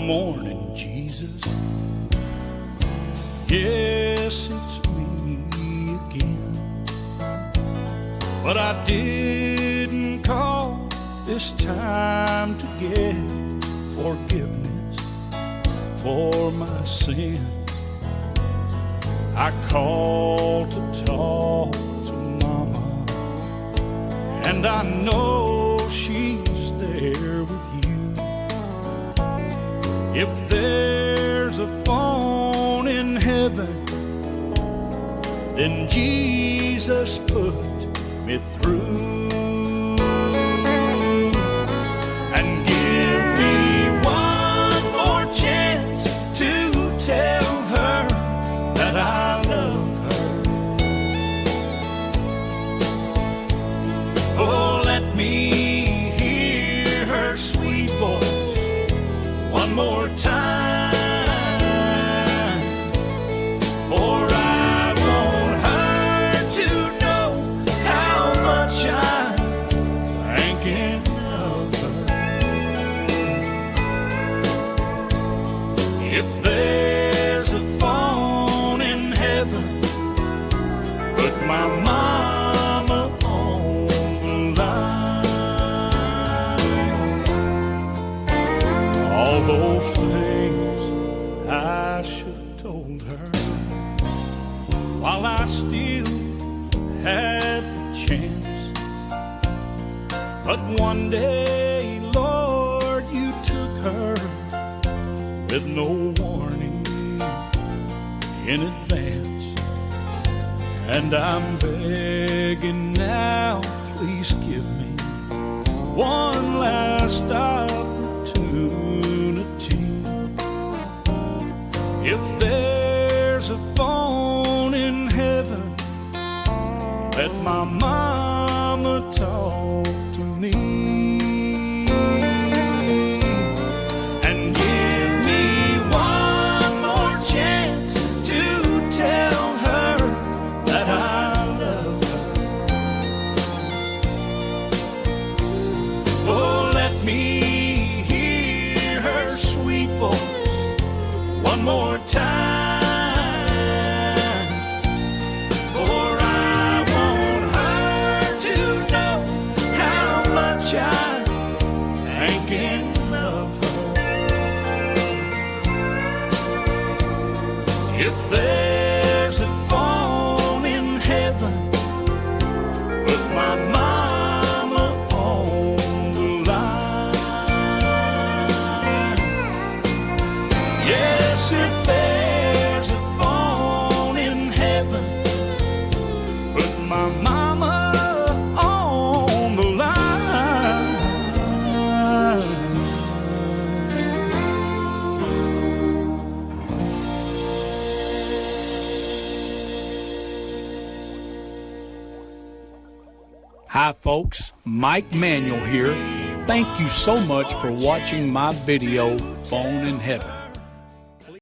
morning, Jesus. Yes, it's me again. But I didn't call this time to get forgiveness for my sin. I called to talk to Mama, and I know she's there with you. If there's a phone in heaven, then Jesus put me through. And give me one more chance to tell her that I love her. Oh, let me hear her sweet voice one more time. For I want her to know how much I'm thinking of her. If there's a phone in heaven, put my mama on the line. All those things I should have told her while I still had the chance. But one day, Lord, you took her with no warning in advance. And I'm begging now, please give me one last opportunity. If there's a phone in heaven, let my mama talk to me. And give me one more chance to tell her that I love her. Oh, let me hear her sweet voice one more time. For I want her to know how much I'm thinking of her. If there's a phone in heaven, put my mama on the line. Yes, if there's a phone in heaven, put my mama on the line. Hi folks, Mike Manuel here. Thank you so much for watching my video, Phone in Heaven.